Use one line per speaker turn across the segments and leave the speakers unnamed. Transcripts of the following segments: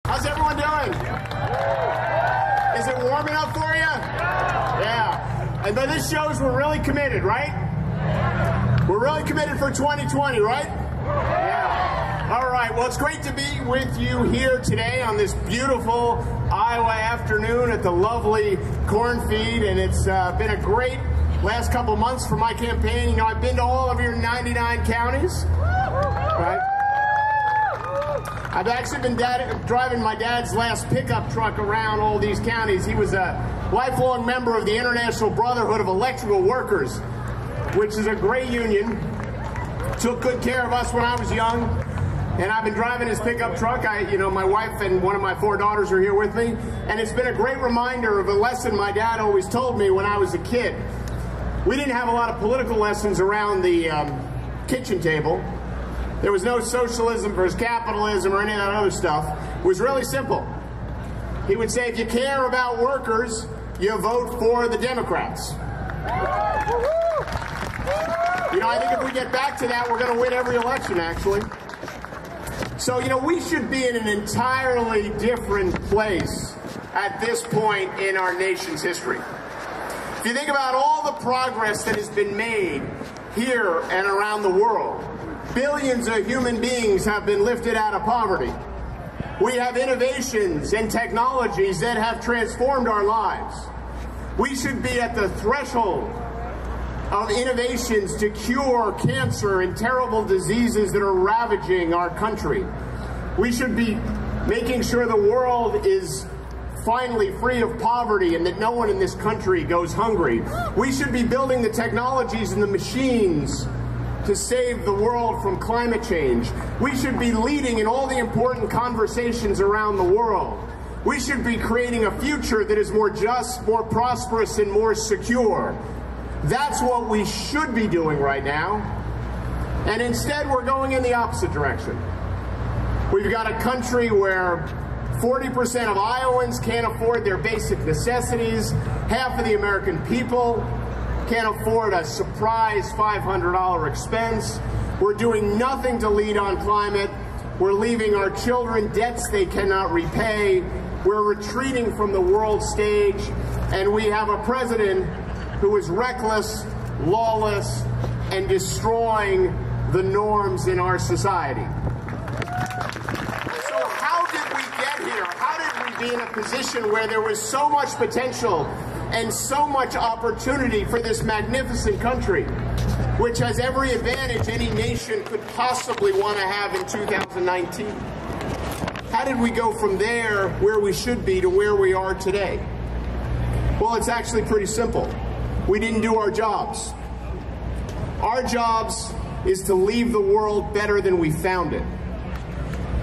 How's everyone doing? Is it warm enough for you? Yeah. And by this shows we're really committed, right? We're really committed for 2020, right? Yeah. All right. Well, it's great to be with you here today on this beautiful Iowa afternoon at the lovely cornfeed, and it's been a great last couple months for my campaign. You know, I've been to all of your 99 counties, right? I've actually been driving my dad's last pickup truck around all these counties. He was a lifelong member of the International Brotherhood of Electrical Workers, which is a great union. Took good care of us when I was young, and I've been driving his pickup truck. My wife and one of my 4 daughters are here with me, and it's been a great reminder of a lesson my dad always told me when I was a kid. We didn't have a lot of political lessons around the kitchen table. There was no socialism versus capitalism or any of that other stuff. It was really simple. He would say, if you care about workers, you vote for the Democrats. You know, I think if we get back to that, we're going to win every election, actually. So, you know, we should be in an entirely different place at this point in our nation's history. If you think about all the progress that has been made here and around the world, billions of human beings have been lifted out of poverty. We have innovations and technologies that have transformed our lives. We should be at the threshold of innovations to cure cancer and terrible diseases that are ravaging our country. We should be making sure the world is finally free of poverty and that no one in this country goes hungry. We should be building the technologies and the machines to save the world from climate change. We should be leading in all the important conversations around the world. We should be creating a future that is more just, more prosperous, and more secure. That's what we should be doing right now. And instead, we're going in the opposite direction. We've got a country where 40% of Iowans can't afford their basic necessities. Half of the American people can't afford a surprise $500 expense. We're doing nothing to lead on climate. We're leaving our children debts they cannot repay. We're retreating from the world stage. And we have a president who is reckless, lawless, and destroying the norms in our society. So how did we get here? How did we be in a position where there was so much potential and so much opportunity for this magnificent country, which has every advantage any nation could possibly want to have in 2019? How did we go from there, where we should be, to where we are today? Well, it's actually pretty simple. We didn't do our jobs. Our jobs is to leave the world better than we found it.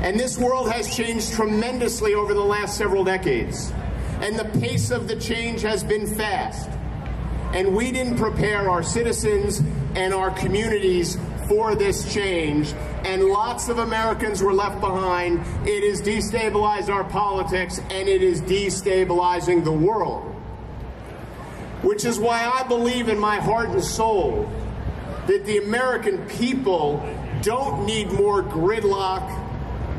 And this world has changed tremendously over the last several decades. And the pace of the change has been fast. And we didn't prepare our citizens and our communities for this change. And lots of Americans were left behind. It has destabilized our politics, and it is destabilizing the world. Which is why I believe in my heart and soul that the American people don't need more gridlock,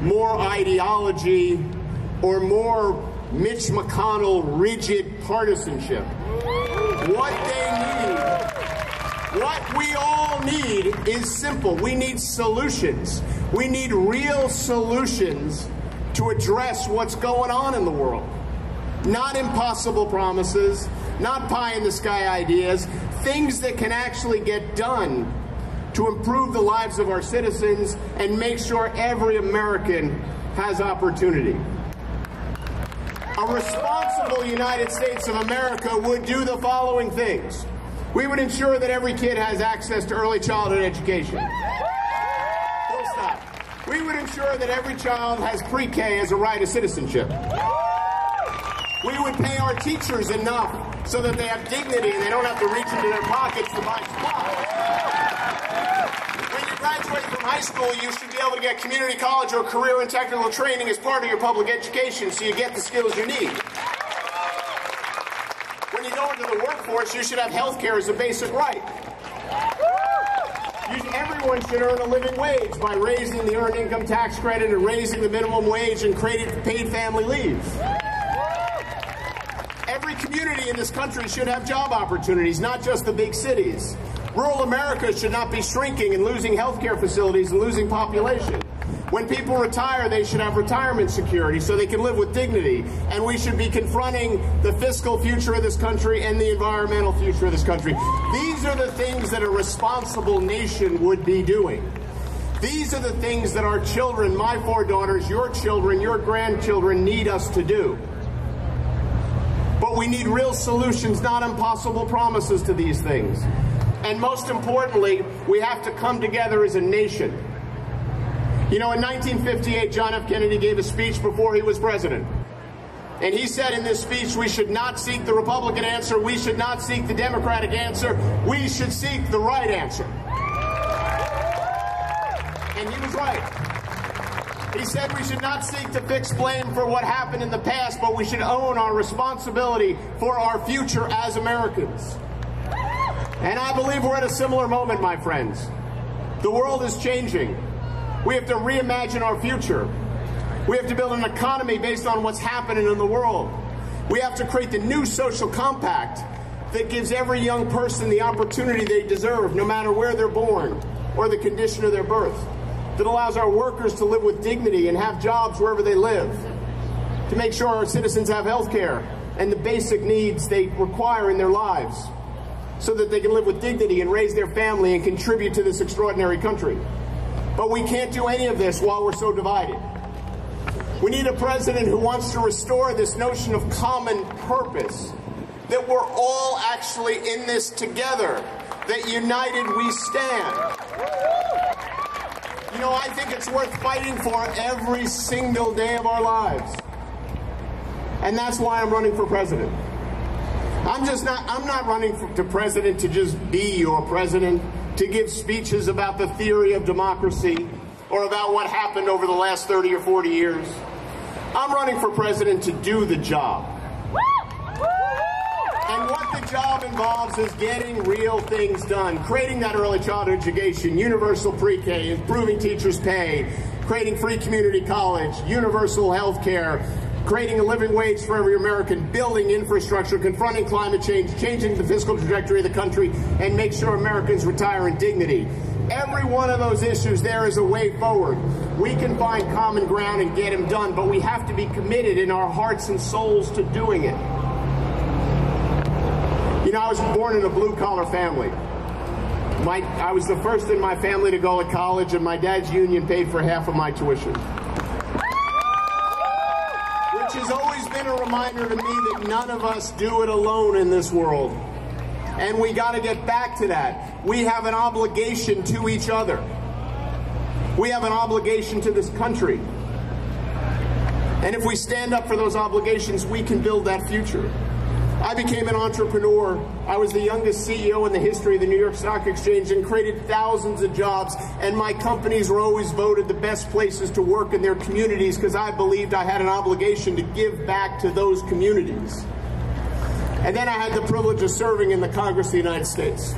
more ideology, or more Mitch McConnell rigid partisanship. What we all need is simple. We need solutions. We need real solutions to address what's going on in the world. Not impossible promises, not pie-in-the-sky ideas, things that can actually get done to improve the lives of our citizens and make sure every American has opportunity. A responsible United States of America would do the following things. We would ensure that every kid has access to early childhood education. Full stop. We would ensure that every child has pre-K as a right of citizenship. We would pay our teachers enough so that they have dignity and they don't have to reach into their pockets to buy supplies. When you graduate from high school, you should be able to get community college or career and technical training as part of your public education so you get the skills you need. When you go into the workforce, you should have health care as a basic right. Every everyone should earn a living wage by raising the earned income tax credit and raising the minimum wage and creating paid family leave. Every community in this country should have job opportunities, not just the big cities. Rural America should not be shrinking and losing healthcare facilities and losing population. When people retire, they should have retirement security so they can live with dignity. And we should be confronting the fiscal future of this country and the environmental future of this country. These are the things that a responsible nation would be doing. These are the things that our children, my 4 daughters, your children, your grandchildren need us to do. But we need real solutions, not impossible promises to these things. And most importantly, we have to come together as a nation. You know, in 1958, John F. Kennedy gave a speech before he was president. And he said in this speech, we should not seek the Republican answer, we should not seek the Democratic answer, we should seek the right answer. And he was right. He said we should not seek to fix blame for what happened in the past, but we should own our responsibility for our future as Americans. And I believe we're at a similar moment, my friends. The world is changing. We have to reimagine our future. We have to build an economy based on what's happening in the world. We have to create the new social compact that gives every young person the opportunity they deserve, no matter where they're born or the condition of their birth, that allows our workers to live with dignity and have jobs wherever they live, to make sure our citizens have health care and the basic needs they require in their lives, so that they can live with dignity and raise their family and contribute to this extraordinary country. But we can't do any of this while we're so divided. We need a president who wants to restore this notion of common purpose, that we're all actually in this together, that united we stand. You know, I think it's worth fighting for every single day of our lives. And that's why I'm running for president. I'm not running for president to just be your president, to give speeches about the theory of democracy or about what happened over the last 30 or 40 years. I'm running for president to do the job. And what the job involves is getting real things done, creating that early childhood education, universal pre-K, improving teachers' pay, creating free community college, universal health care, creating a living wage for every American, building infrastructure, confronting climate change, changing the fiscal trajectory of the country, and make sure Americans retire in dignity. Every one of those issues, there is a way forward. We can find common ground and get them done, but we have to be committed in our hearts and souls to doing it. You know, I was born in a blue-collar family. I was the first in my family to go to college, and my dad's union paid for half of my tuition. Which has always been a reminder to me that none of us do it alone in this world. And we got to get back to that. We have an obligation to each other. We have an obligation to this country. And if we stand up for those obligations, we can build that future. I became an entrepreneur. I was the youngest CEO in the history of the New York Stock Exchange and created thousands of jobs. And my companies were always voted the best places to work in their communities because I believed I had an obligation to give back to those communities. And then I had the privilege of serving in the Congress of the United States,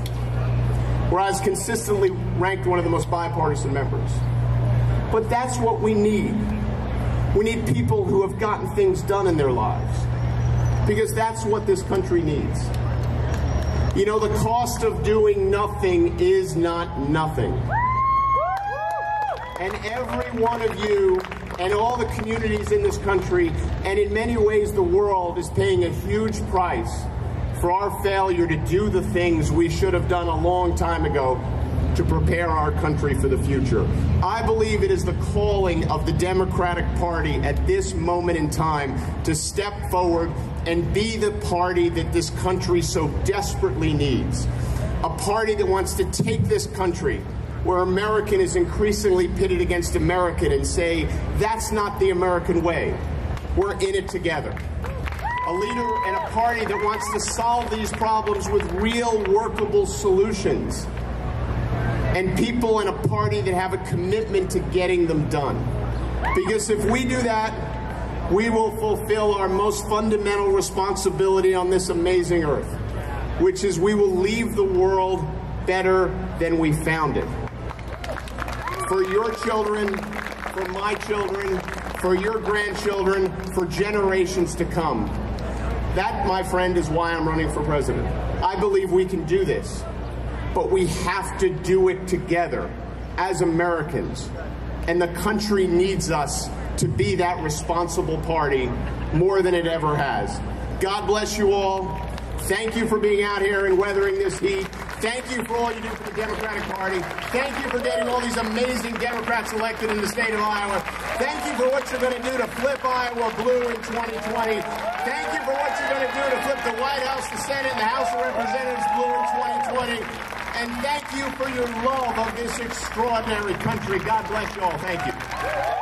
where I was consistently ranked one of the most bipartisan members. But that's what we need. We need people who have gotten things done in their lives, because that's what this country needs. You know, the cost of doing nothing is not nothing. And every one of you and all the communities in this country, and in many ways the world, is paying a huge price for our failure to do the things we should have done a long time ago to prepare our country for the future. I believe it is the calling of the Democratic Party at this moment in time to step forward and be the party that this country so desperately needs. A party that wants to take this country, where American is increasingly pitted against American, and say, that's not the American way. We're in it together. A leader and a party that wants to solve these problems with real workable solutions. And people in a party that have a commitment to getting them done. Because if we do that, we will fulfill our most fundamental responsibility on this amazing earth, which is we will leave the world better than we found it. for your children, for my children, for your grandchildren, for generations to come. That, my friend, is why I'm running for president. I believe we can do this, but we have to do it together as Americans. And the country needs us to be that responsible party more than it ever has. God bless you all. Thank you for being out here and weathering this heat. Thank you for all you do for the Democratic Party. Thank you for getting all these amazing Democrats elected in the state of Iowa. Thank you for what you're going to do to flip Iowa blue in 2020. Thank you for what you're going to do to flip the White House, the Senate, and the House of Representatives blue in 2020. And thank you for your love of this extraordinary country. God bless you all. Thank you.